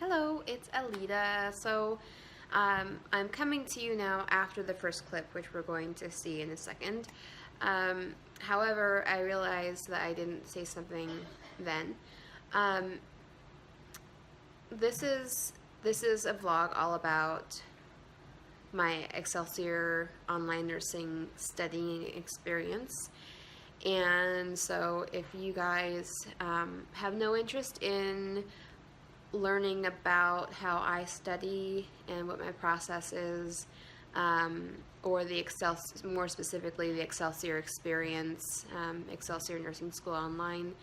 Hello, it's Alita. I'm coming to you now after the first clip, which we're going to see in a second. However, I realized that I didn't say something then. Um, this is a vlog all about my Excelsior online nursing studying experience. And so if you guys have no interest in learning about how I study and what my process is, or more specifically the Excelsior experience, Excelsior Nursing School Online,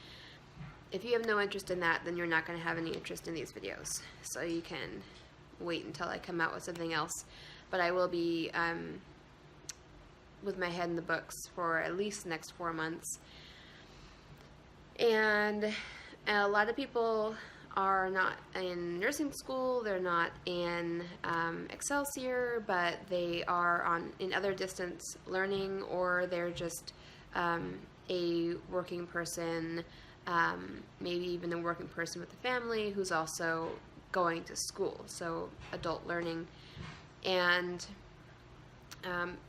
if you have no interest in that, then you're not going to have any interest in these videos. So you can wait until I come out with something else. But I will be with my head in the books for at least the next 4 months. And a lot of people are not in nursing school, they're not in Excelsior, but they are in other distance learning, or they're just a working person, maybe even a working person with a family who's also going to school, so adult learning. And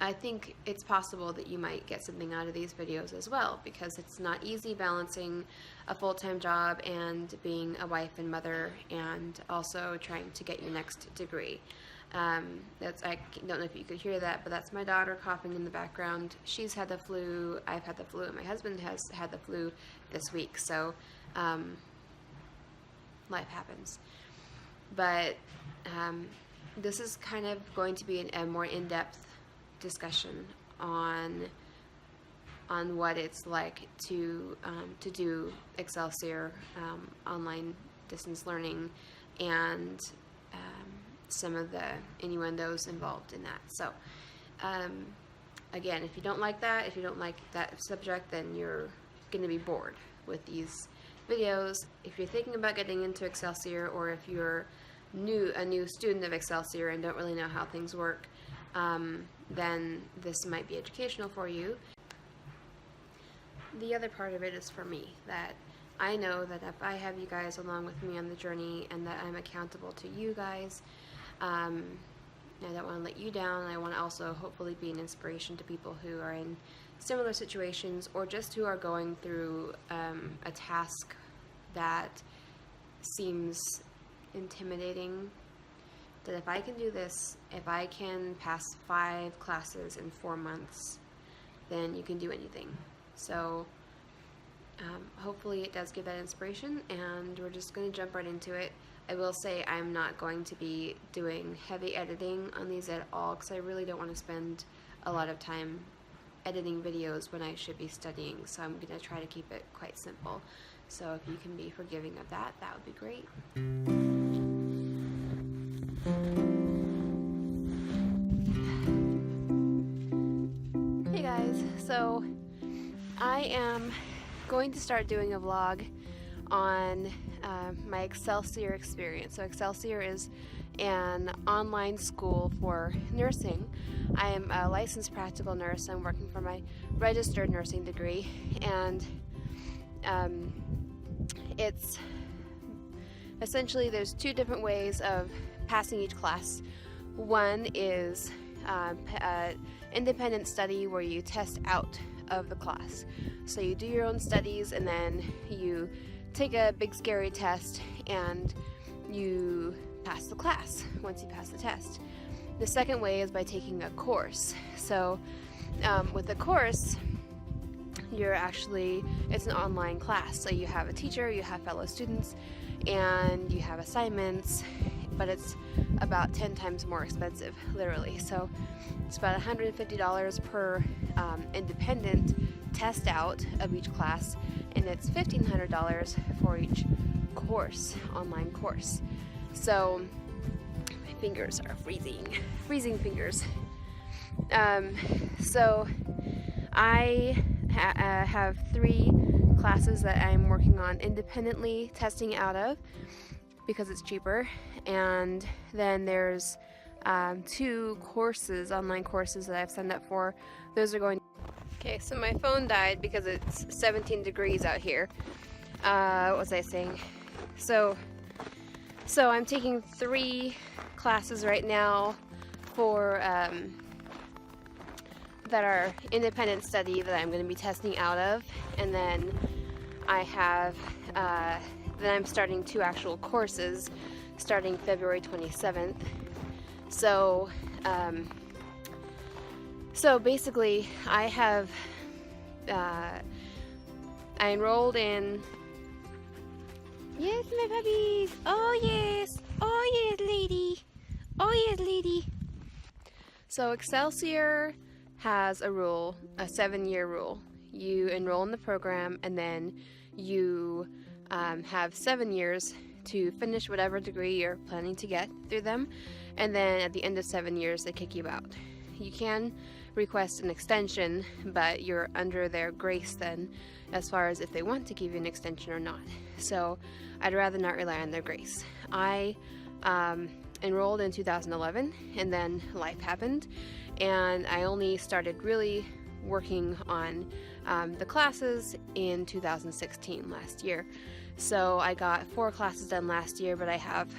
I think it's possible that you might get something out of these videos as well, because it's not easy balancing a full-time job and being a wife and mother and also trying to get your next degree. I don't know if you could hear that, but that's my daughter coughing in the background. She's had the flu, I've had the flu, and my husband has had the flu this week, so life happens. But this is kind of going to be a more in-depth discussion on what it's like to do Excelsior online distance learning, and some of the innuendos involved in that. So again, if you don't like that, if you don't like that subject, then you're going to be bored with these videos. If you're thinking about getting into Excelsior, or if you're a new student of Excelsior and don't really know how things work, then this might be educational for you. The other part of it is for me, that I know that if I have you guys along with me on the journey and that I'm accountable to you guys, I don't want to let you down. I want to also hopefully be an inspiration to people who are in similar situations, or just who are going through a task that seems intimidating. That if I can do this, if I can pass 5 classes in 4 months, then you can do anything. So hopefully it does give that inspiration, and we're just going to jump right into it. I will say I'm not going to be doing heavy editing on these at all, because I really don't want to spend a lot of time editing videos when I should be studying, so I'm going to try to keep it quite simple. So if you can be forgiving of that, that would be great. Hey guys, so I am going to start doing a vlog on my Excelsior experience. So Excelsior is an online school for nursing. I am a licensed practical nurse. I'm working for my registered nursing degree, and it's essentially, there's 2 different ways of passing each class. One is independent study, where you test out of the class. So you do your own studies, and then you take a big scary test and you pass the class once you pass the test. The second way is by taking a course. So with the course, it's an online class. So you have a teacher, you have fellow students, and you have assignments, but it's about 10 times more expensive, literally. So it's about $150 per independent test out of each class, and it's $1,500 for each course, online course. So my fingers are freezing fingers. So I have 3 classes that I'm working on independently testing out of, because it's cheaper. And then there's 2 courses, online courses, that I've signed up for. Those are going. Okay, so my phone died because it's 17 degrees out here. What was I saying? So So I'm taking 3 classes right now for that are independent study that I'm going to be testing out of, and then I have then I'm starting 2 actual courses starting February 27th. So so basically I have I enrolled in, yes, my puppies, oh yes, lady, oh yes, lady. So Excelsior has a rule, a 7-year rule. You enroll in the program and then you have 7 years to finish whatever degree you're planning to get through them, and then at the end of 7 years they kick you out. You can request an extension, but you're under their grace then as far as if they want to give you an extension or not. So I'd rather not rely on their grace. I enrolled in 2011 and then life happened, and I only started really working on the classes in 2016, last year. So I got 4 classes done last year, but I have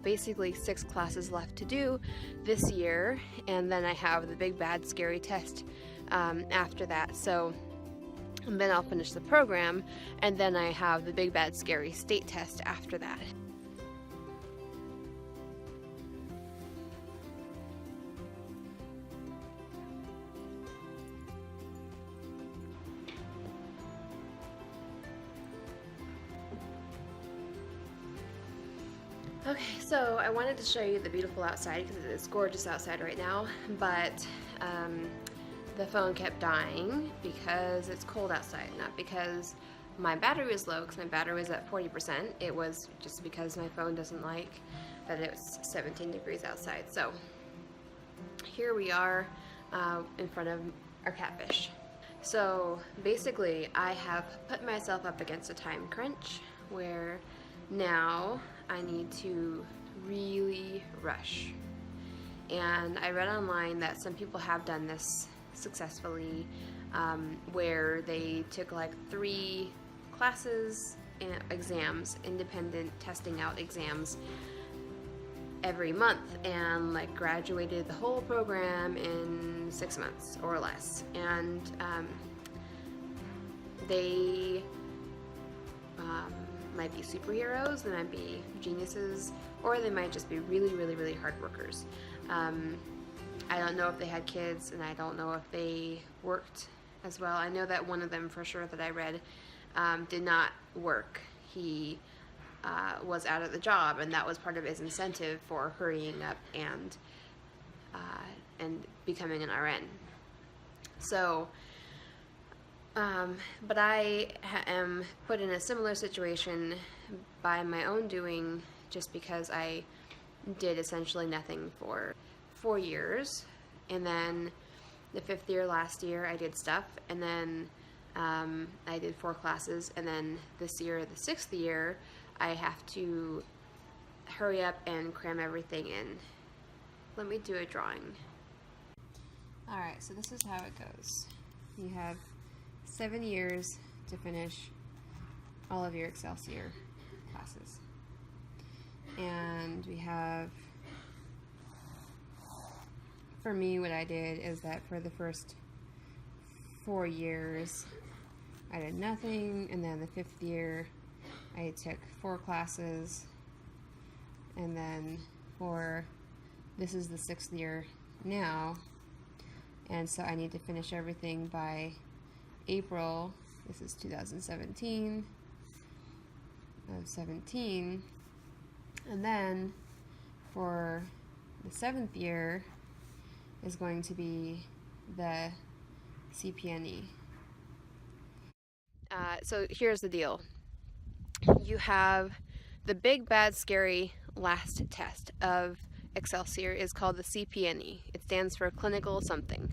basically 6 classes left to do this year, and then I have the big bad scary test after that. So and then I'll finish the program, and then I have the big bad scary state test after that. Okay, so I wanted to show you the beautiful outside because it's gorgeous outside right now, but the phone kept dying because it's cold outside, not because my battery was low, because my battery was at 40%. It was just because my phone doesn't like that it's 17 degrees outside. So here we are in front of our catfish. So basically I have put myself up against a time crunch where now I need to really rush. And I read online that some people have done this successfully, where they took like 3 classes and exams, independent testing out exams every month, and like graduated the whole program in 6 months or less. And they might be superheroes, they might be geniuses, or they might just be really, really, really hard workers. I don't know if they had kids, and I don't know if they worked as well. I know that one of them for sure that I read did not work. He was out of the job, and that was part of his incentive for hurrying up and becoming an RN. So, but I am put in a similar situation by my own doing, just because I did essentially nothing for 4 years, and then the 5th year last year I did stuff, and then I did 4 classes, and then this year, the 6th year, I have to hurry up and cram everything in. Let me do a drawing. Alright, so this is how it goes. You have 7 years to finish all of your Excelsior classes. And we have, for me, what I did is that for the first 4 years I did nothing, and then the 5th year I took 4 classes, and then this is the 6th year now, and so I need to finish everything by April. This is 2017 of 17, and then for the 7th year is going to be the CPNE. So here's the deal. You have the big bad scary last test of Excelsior is called the CPNE. It stands for clinical something,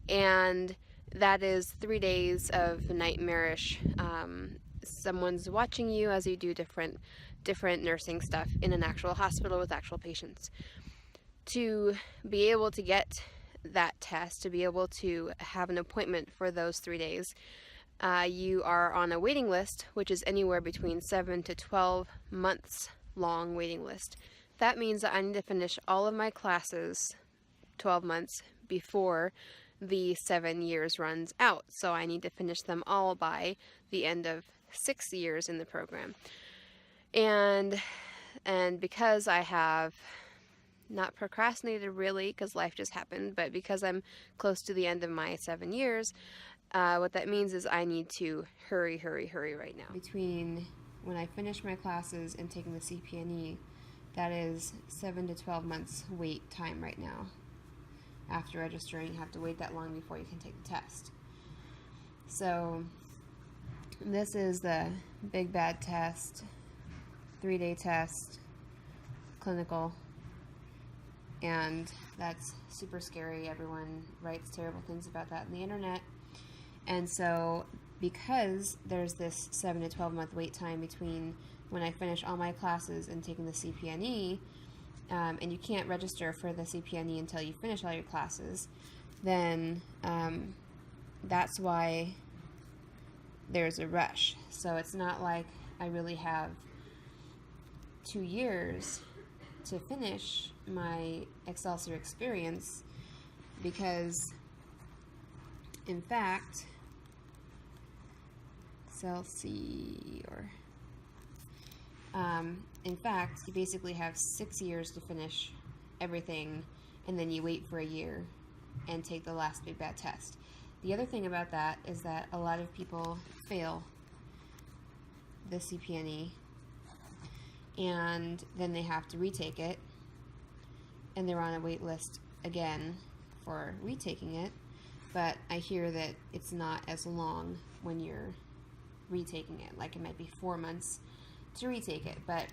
and that is 3 days of nightmarish. Someone's watching you as you do different nursing stuff in an actual hospital with actual patients. To be able to get that test, to be able to have an appointment for those 3 days, you are on a waiting list, which is anywhere between 7 to 12 months long waiting list. That means that I need to finish all of my classes 12 months before the 7 years runs out. So I need to finish them all by the end of 6 years in the program. And because I have not procrastinated really, because life just happened, but because I'm close to the end of my 7 years, what that means is I need to hurry right now. Between when I finish my classes and taking the CPNE, that is 7 to 12 months wait time right now. After registering, you have to wait that long before you can take the test. So this is the big bad test, 3-day test, clinical, and that's super scary. Everyone writes terrible things about that on the internet. And so because there's this 7 to 12 month wait time between when I finish all my classes and taking the CPNE, and you can't register for the CPNE until you finish all your classes, then that's why there's a rush. So it's not like I really have 2 years to finish my Excelsior experience, because in fact, you basically have 6 years to finish everything, and then you wait for a year and take the last big bad test. The other thing about that is that a lot of people fail the CPNE, and then they have to retake it, and they're on a wait list again for retaking it. But I hear that it's not as long when you're retaking it. Like, it might be 4 months to retake it, but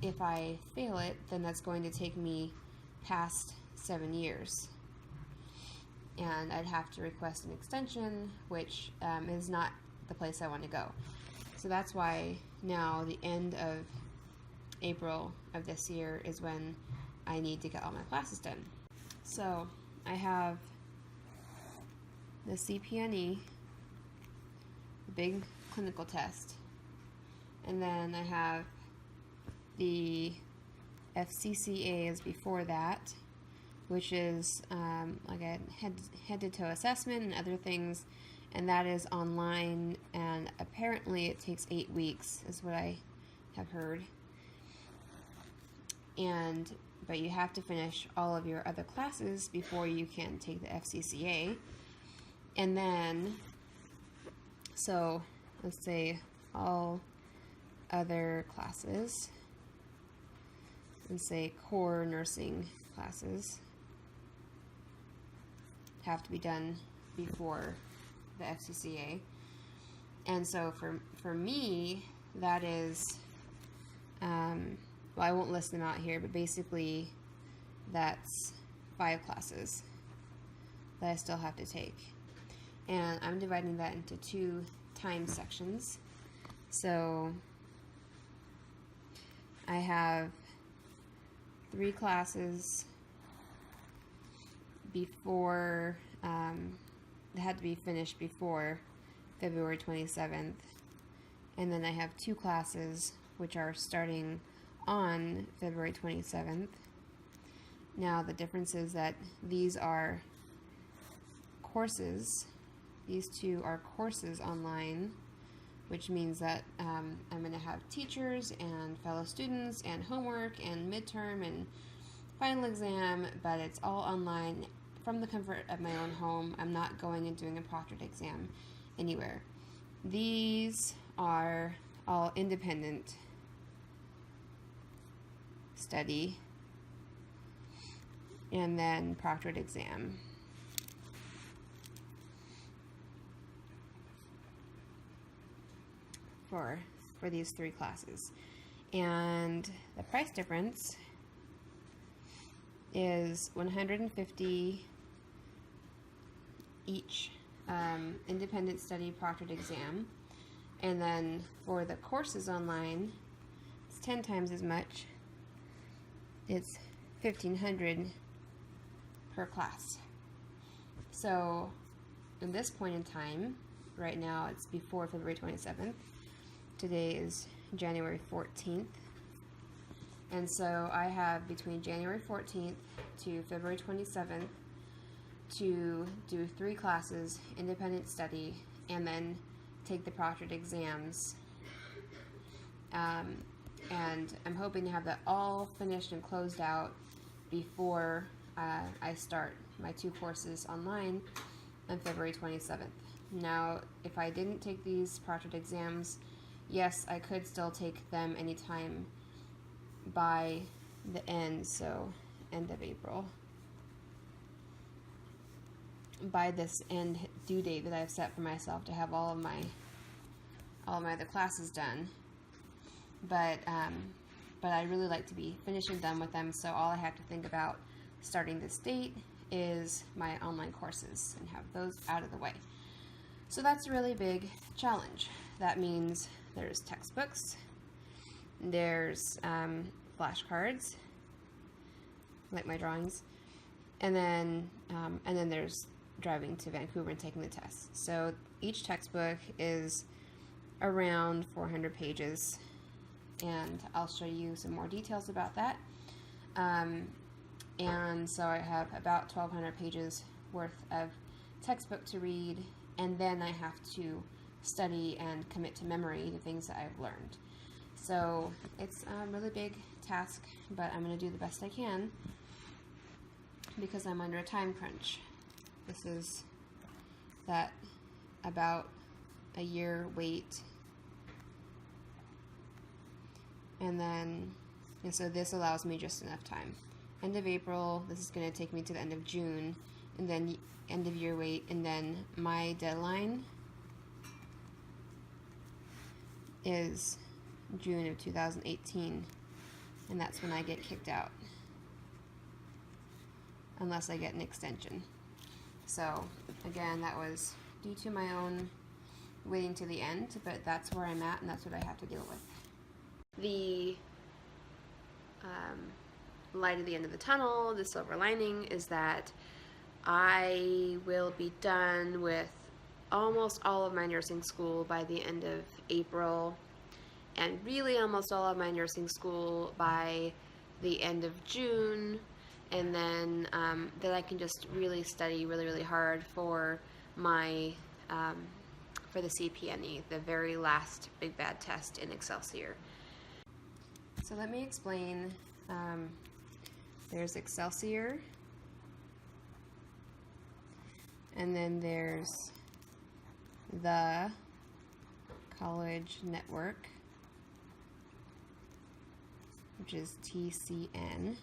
if I fail it, then that's going to take me past 7 years, and I'd have to request an extension, which is not the place I want to go. So that's why now the end of April of this year is when I need to get all my classes done. So I have the CPNE, the big clinical test, and then I have the FCCAs before that, which is like a head-to-toe assessment and other things, and that is online, and apparently it takes 8 weeks is what I have heard. But you have to finish all of your other classes before you can take the FCCA. And then, so let's say all other classes, let's say core nursing classes, have to be done before the FCCA. And so for me, that is, well, I won't list them out here, but basically that's 5 classes that I still have to take. And I'm dividing that into 2 time sections. So I have 3 classes before, that had to be finished before February 27th. And then I have 2 classes which are starting on February 27th. Now the difference is that these are courses. These 2 are courses online, which means that I'm going to have teachers and fellow students and homework and midterm and final exam, but it's all online from the comfort of my own home. I'm not going and doing a proctored exam anywhere. These are all independent study and then proctored exam. For these 3 classes. And the price difference is $150 each, independent study proctored exam. And then for the courses online, it's 10 times as much. It's $1,500 per class. So at this point in time, right now it's before February 27th. Today is January 14th. And so I have between January 14th to February 27th to do 3 classes, independent study, and then take the proctored exams. And I'm hoping to have that all finished and closed out before I start my 2 courses online on February 27th. Now, if I didn't take these proctored exams, yes, I could still take them anytime by the end, so end of April. By this end due date that I've set for myself to have all of my other classes done. But I really like to be finishing done with them, so all I have to think about starting this date is my online courses and have those out of the way. So that's a really big challenge. That means there's textbooks, there's flashcards, like my drawings, and then there's driving to Vancouver and taking the test. So each textbook is around 400 pages, and I'll show you some more details about that. And so I have about 1,200 pages worth of textbook to read, and then I have to study and commit to memory the things that I've learned. So it's a really big task, but I'm going to do the best I can because I'm under a time crunch. This is that about a year wait, and so this allows me just enough time. End of April, this is going to take me to the end of June, and then end of year wait, and then my deadline is June of 2018, and that's when I get kicked out, unless I get an extension. So again, that was due to my own waiting to the end, but that's where I'm at, and that's what I have to deal with. The light at the end of the tunnel, the silver lining, is that I will be done with almost all of my nursing school by the end of April, and really almost all of my nursing school by the end of June, and then I can just really study really hard for my for the CPNE, the very last big bad test in Excelsior. So let me explain. There's Excelsior, and then there's the College Network, which is TCN,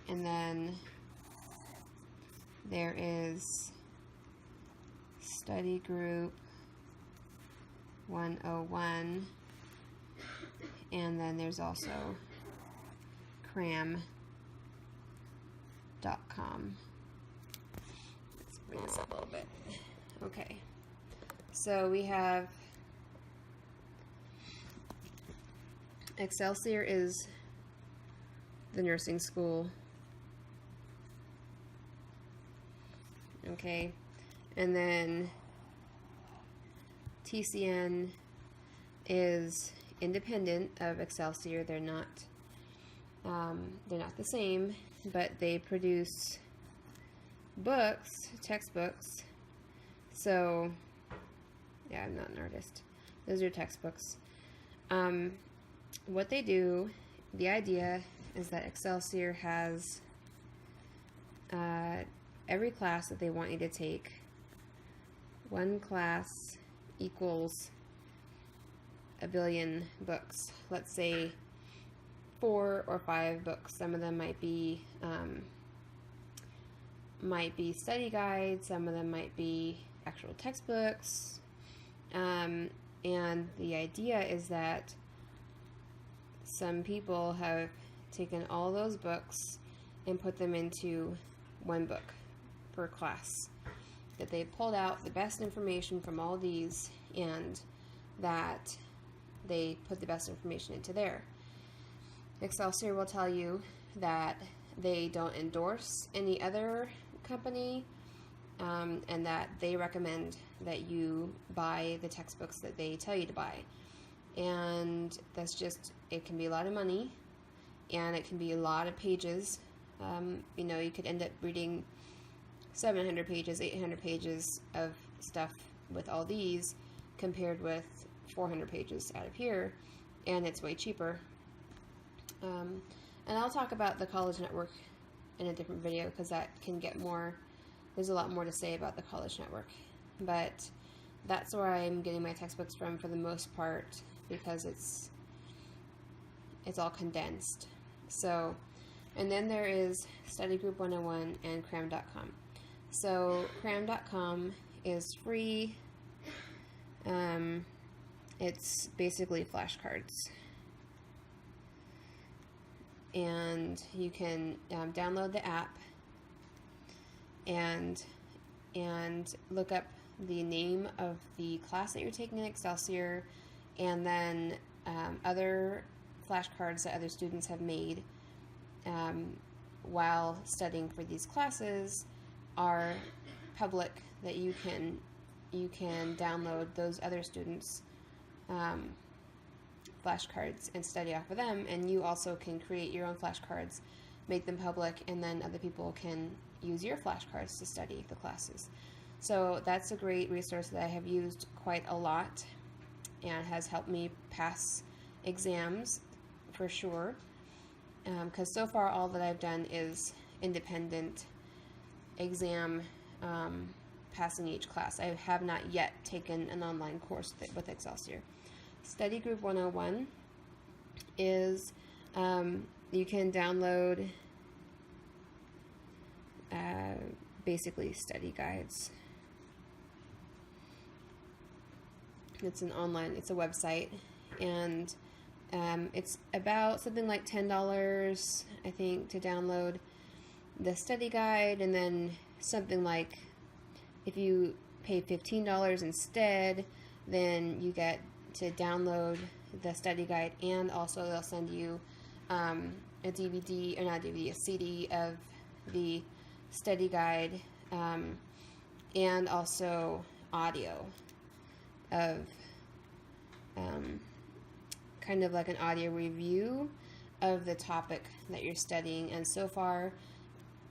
and then there is Study Group 101, and then there's also Cram.com. Let's bring this up a little bit. Okay, so we have Excelsior is the nursing school. Okay, and then TCN is independent of Excelsior. They're not the same, but they produce books, textbooks. So yeah, I'm not an artist. Those are textbooks. What they do, the idea is that Excelsior has every class that they want you to take. One class equals a billion books. Let's say 4 or 5 books. Some of them might be study guides. Some of them might be actual textbooks. And the idea is that some people have taken all those books and put them into one book per class. That they pulled out the best information from all these, and that they put the best information into there. Excelsior will tell you that they don't endorse any other company, and that they recommend that you buy the textbooks that they tell you to buy. And that's just, it can be a lot of money, and it can be a lot of pages. You know, you could end up reading 700 pages, 800 pages of stuff with all these compared with 400 pages out of here, and it's way cheaper. And I'll talk about the College Network in a different video because that can get more, there's a lot more to say about the College Network. But that's where I'm getting my textbooks from for the most part because it's all condensed. So, and then there is Study Group 101 and Cram.com. So Cram.com is free. It's basically flashcards. And you can download the app and look up the name of the class that you're taking in Excelsior, and then other flashcards that other students have made while studying for these classes are public, that you can download those other students' flashcards and study off of them, and you also can create your own flashcards, make them public, and then other people can use your flashcards to study the classes. So that's a great resource that I have used quite a lot and has helped me pass exams for sure, because so far all that I've done is independent exam passing each class. I have not yet taken an online course with Excelsior. Study Group 101 is, you can download basically study guides. It's an online, it's a website, and it's about something like $10, I think, to download the study guide, and then something like, if you pay $15 instead, then you get to download the study guide, and also they'll send you a DVD, or not a DVD, a CD of the study guide, and also audio of kind of like an audio review of the topic that you're studying. And so far,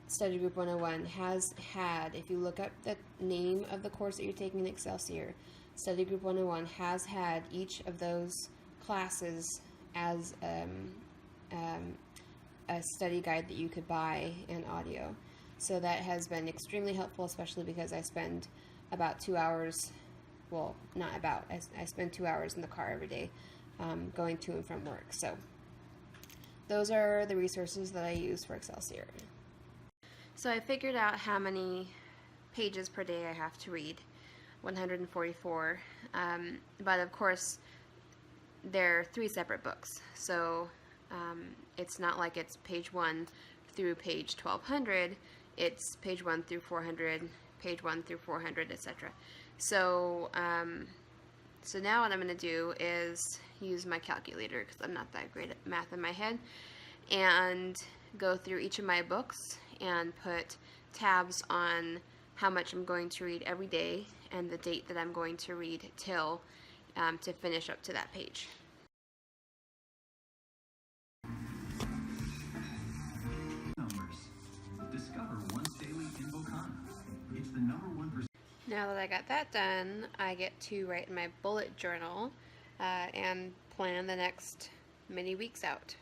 Study Group 101 has had, if you look up the name of the course that you're taking in Excelsior, Study Group 101 has had each of those classes as a study guide that you could buy in audio. So that has been extremely helpful, especially because I spend about 2 hours, well, not about, I spend 2 hours in the car every day going to and from work. So those are the resources that I use for Excelsior. So I figured out how many pages per day I have to read, 144, but of course they're 3 separate books, so it's not like it's page 1 through page 1200, it's page 1 through 400, page 1 through 400, etc. So so now what I'm going to do is use my calculator, because I'm not that great at math in my head, and go through each of my books and put tabs on how much I'm going to read every day and the date that I'm going to read till to finish up to that page. Numbers. Discover once daily in Bocana. It's the #1%. Now that I got that done, I get to write in my bullet journal and plan the next many weeks out.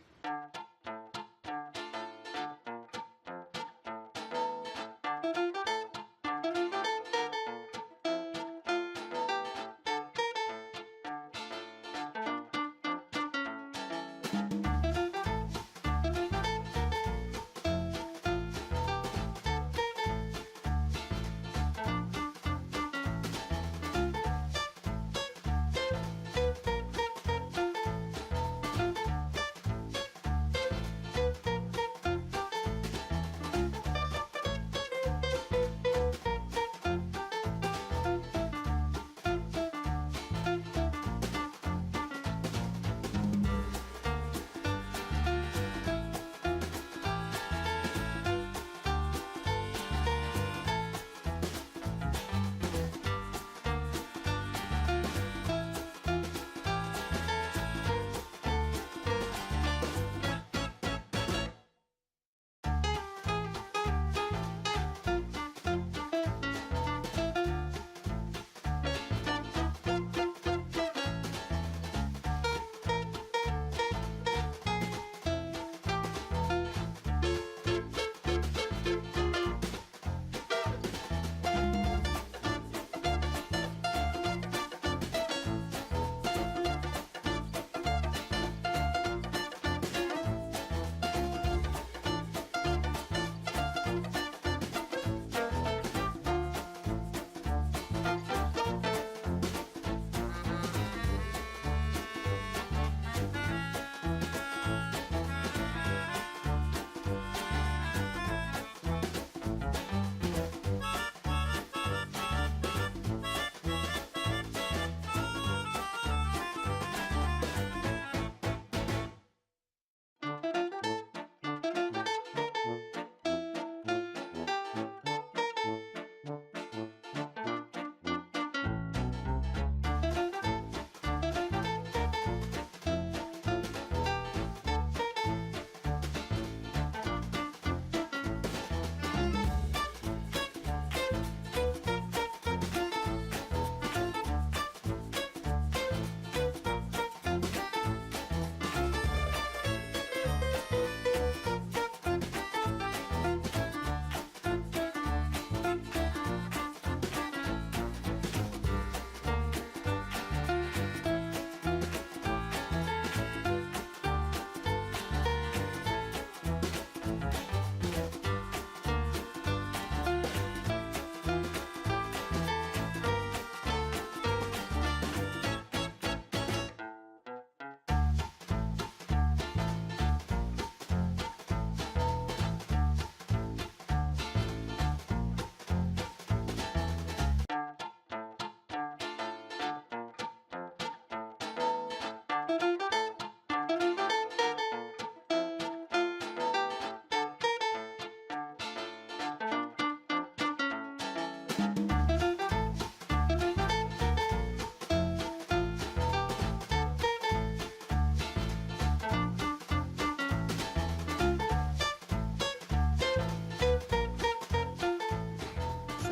So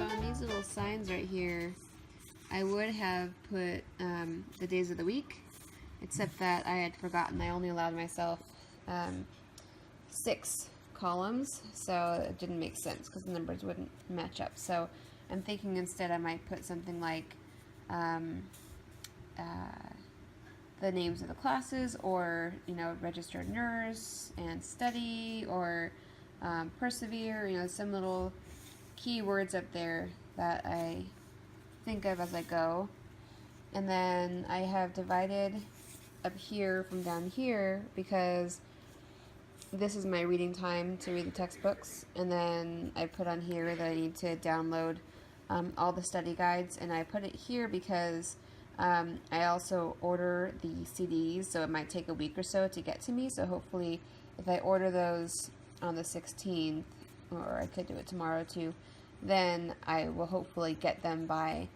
on these little signs right here, I would have put the days of the week, except that I had forgotten I only allowed myself 6 columns, so it didn't make sense because the numbers wouldn't match up. So I'm thinking instead I might put something like the names of the classes, or registered nurse and study, or persevere, some little keywords up there that I think of as I go. And then I have divided up here from down here because this is my reading time to read the textbooks, and then I put on here that I need to download all the study guides, and I put it here because I also order the CDs, so it might take a week or so to get to me. So hopefully if I order those on the 16th, or I could do it tomorrow too, then I will hopefully get them by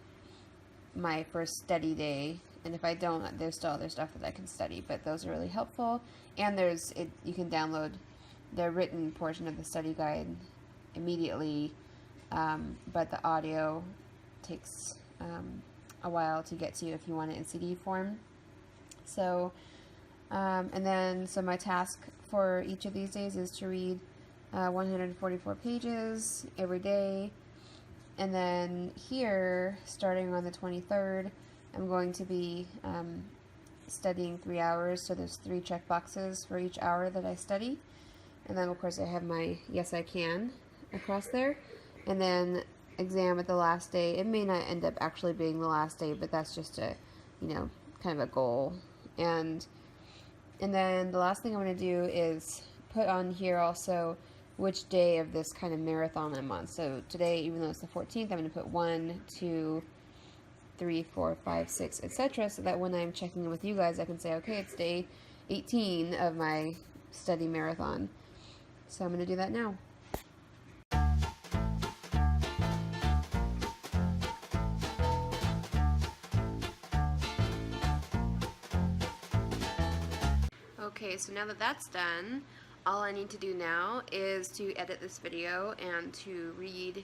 my first study day. And if I don't, there's still other stuff that I can study, but those are really helpful. And you can download the written portion of the study guide immediately, but the audio takes a while to get to you if you want it in CD form. So, so my task for each of these days is to read 144 pages every day. And then here, starting on the 23rd, I'm going to be studying 3 hours, so there's 3 check boxes for each hour that I study. And then of course I have my Yes I Can across there. And then exam at the last day. It may not end up actually being the last day, but that's just a, kind of a goal. And then the last thing I'm going to do is put on here also which day of this kind of marathon I'm on. So today, even though it's the 14th, I'm going to put 1, 2, 3, 4, 5, 6, etc. so that when I'm checking in with you guys, I can say, okay, it's day 18 of my study marathon. So I'm going to do that now. Okay, so now that that's done, all I need to do now is to edit this video and to read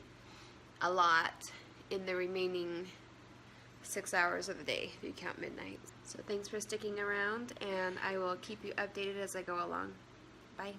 a lot in the remaining 6 hours of the day, if you count midnight. So thanks for sticking around, and I will keep you updated as I go along. Bye.